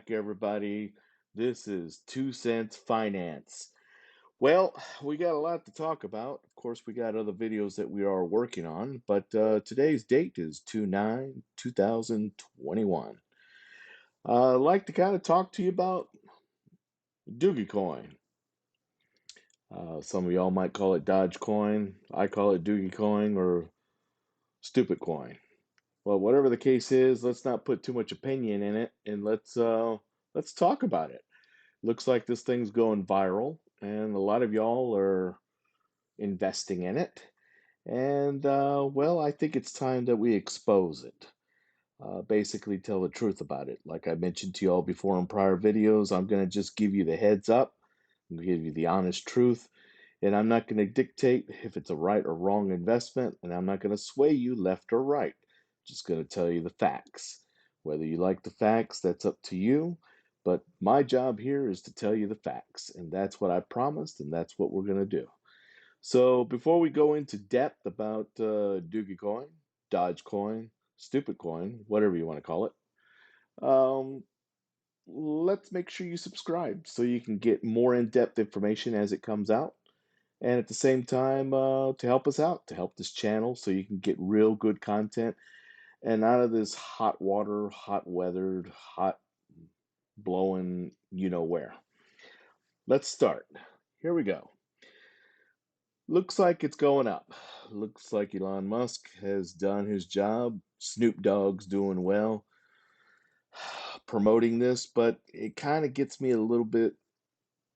back, everybody. This is 2 Cents Finance. Well, we got a lot to talk about. Of course, we got other videos that we are working on, but today's date is 2/9/2021. I'd like to kind of talk to you about Dogecoin. Some of y'all might call it Dogecoin. I call it Dogecoin or Stupid Coin. Well, whatever the case is, let's not put too much opinion in it, and let's talk about it. Looks like this thing's going viral, and a lot of y'all are investing in it. And well, I think it's time that we expose it. Basically, tell the truth about it. Like I mentioned to y'all before in prior videos, I'm going to just give you the heads up, I'm gonna give you the honest truth, and I'm not going to dictate if it's a right or wrong investment, and I'm not going to sway you left or right. Just going to tell you the facts. Whether you like the facts, that's up to you. But my job here is to tell you the facts, and that's what I promised, and that's what we're going to do. So before we go into depth about Dogecoin, Dogecoin, Stupid Coin, whatever you want to call it, um, let's make sure you subscribe so you can get more in-depth information as it comes out. And at the same time, to help us out, to help this channel so you can get real good content and out of this hot water, hot weathered, hot blowing, you know where. Let's start. Here we go. Looks like it's going up. Looks like Elon Musk has done his job. Snoop Dogg's doing well promoting this, but it kind of gets me a little bit,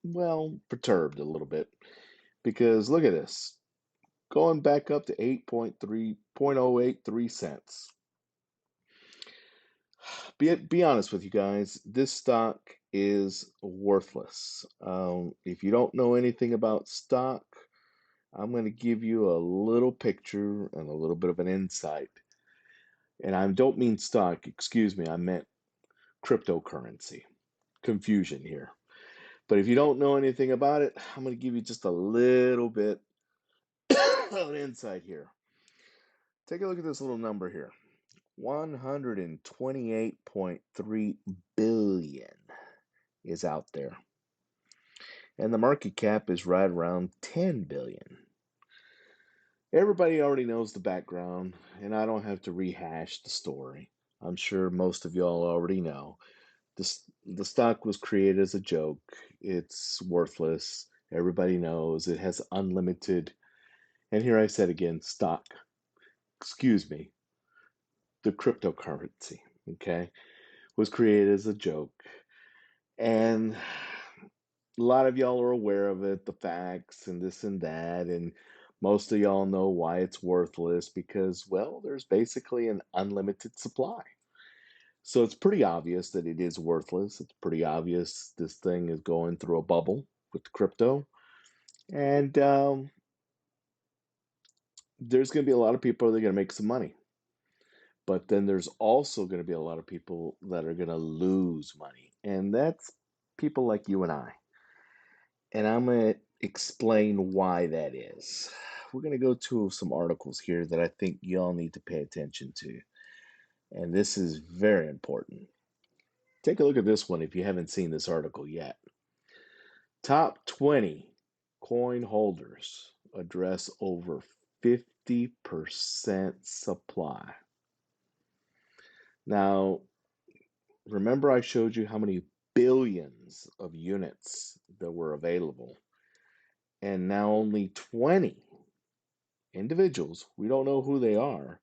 well, perturbed a little bit because look at this. Going back up to 8.083 cents. Be honest with you guys, this stock is worthless. If you don't know anything about stock, I'm going to give you a little picture and a little bit of an insight. And I don't mean stock, excuse me, I meant cryptocurrency. Confusion here. But if you don't know anything about it, I'm going to give you just a little bit of an insight here. Take a look at this little number here. 128.3 billion is out there. And the market cap is right around 10 billion. Everybody already knows the background, and I don't have to rehash the story. I'm sure most of y'all already know. The stock was created as a joke. It's worthless. Everybody knows it has unlimited, and here I said again, stock. Excuse me, the cryptocurrency, okay, was created as a joke. And a lot of y'all are aware of it, the facts and this and that, and most of y'all know why it's worthless because, well, there's basically an unlimited supply. So it's pretty obvious that it is worthless. It's pretty obvious this thing is going through a bubble with crypto. And there's going to be a lot of people that are going to make some money. But then there's also going to be a lot of people that are going to lose money. And that's people like you and I. And I'm going to explain why that is. We're going to go to some articles here that I think y'all need to pay attention to. And this is very important. Take a look at this one if you haven't seen this article yet. Top 20 coin holders address over 50% supply. Now, remember I showed you how many billions of units that were available, and now only 20 individuals, we don't know who they are,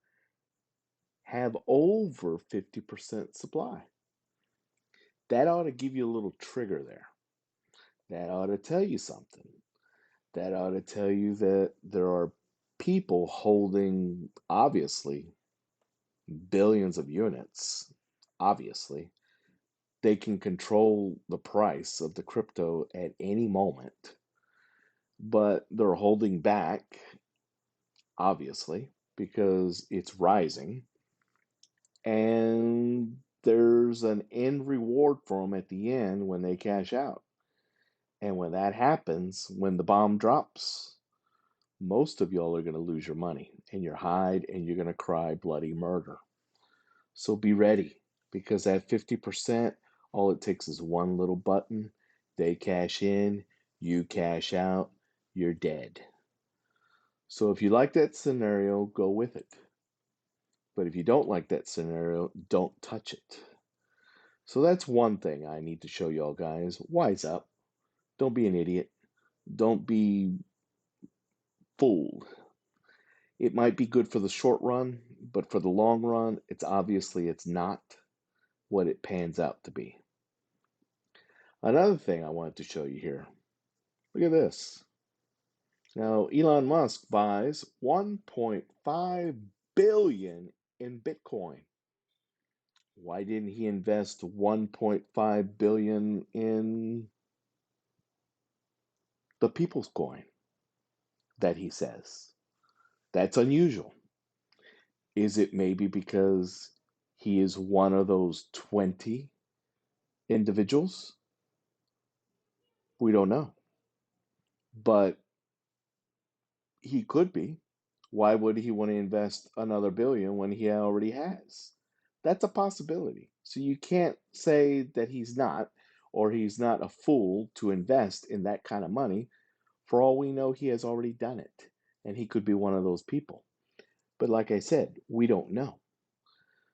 have over 50% supply. That ought to give you a little trigger there. That ought to tell you something. That ought to tell you that there are people holding, obviously, billions of units. Obviously, they can control the price of the crypto at any moment, but they're holding back, obviously, because it's rising. And there's an end reward for them at the end when they cash out. And when that happens, when the bomb drops, most of y'all are going to lose your money and your hide and you're going to cry bloody murder. So be ready because that 50% All it takes is one little button. They cash in, you cash out, you're dead. So if you like that scenario, go with it. But if you don't like that scenario, don't touch it. So that's one thing I need to show y'all guys. Wise up. Don't be an idiot. Don't be fooled. It might be good for the short run, but for the long run, it's not what it pans out to be. Another thing I wanted to show you here. Look at this. Now, Elon Musk buys 1.5 billion in Bitcoin. Why didn't he invest 1.5 billion in the people's coin that he says? That's unusual. Is it maybe because he is one of those 20 individuals? We don't know. But he could be. Why would he want to invest another billion when he already has? That's a possibility. So you can't say that he's not, or he's not a fool to invest in that kind of money. For all we know, he has already done it, and he could be one of those people. But like I said, we don't know.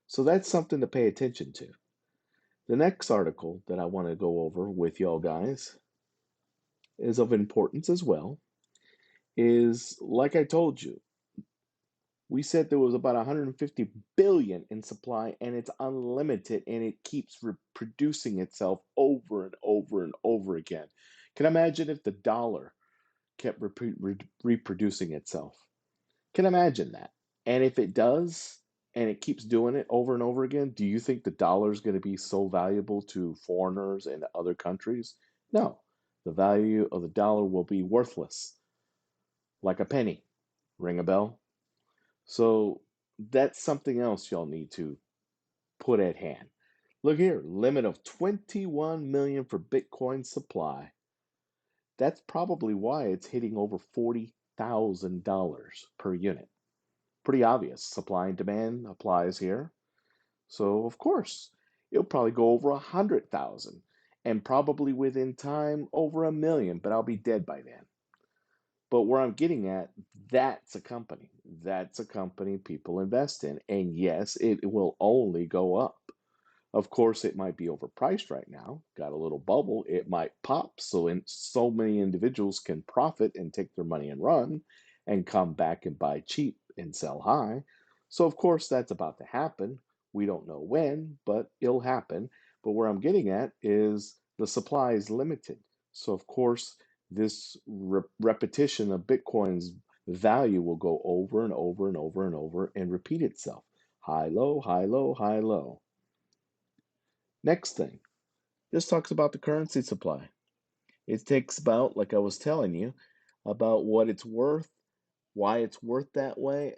So that's something to pay attention to. The next article that I want to go over with y'all guys is of importance as well. Is like I told you, we said there was about 150 billion in supply and it's unlimited and it keeps reproducing itself over and over and over again. Can you imagine if the dollar kept reproducing itself? Can you imagine that? And if it does, and it keeps doing it over and over again, do you think the dollar is going to be so valuable to foreigners and other countries? No. The value of the dollar will be worthless, like a penny. Ring a bell? So that's something else y'all need to put at hand. Look here, limit of 21 million for Bitcoin supply. That's probably why it's hitting over $40,000 per unit. Pretty obvious. Supply and demand applies here. So of course, it'll probably go over 100,000 and probably within time over 1 million, but I'll be dead by then. But where I'm getting at, that's a company. That's a company people invest in. And yes, it will only go up. Of course, it might be overpriced right now. Got a little bubble. It might pop so many individuals can profit and take their money and run and come back and buy cheap and sell high. So of course that's about to happen. We don't know when, but it'll happen. But where I'm getting at is the supply is limited. So of course this repetition of Bitcoin's value will go over and over and over and over and repeat itself. High, low, high, low, high, low. Next thing, this talks about the currency supply. It takes about, like I was telling you, about what it's worth, why it's worth that way,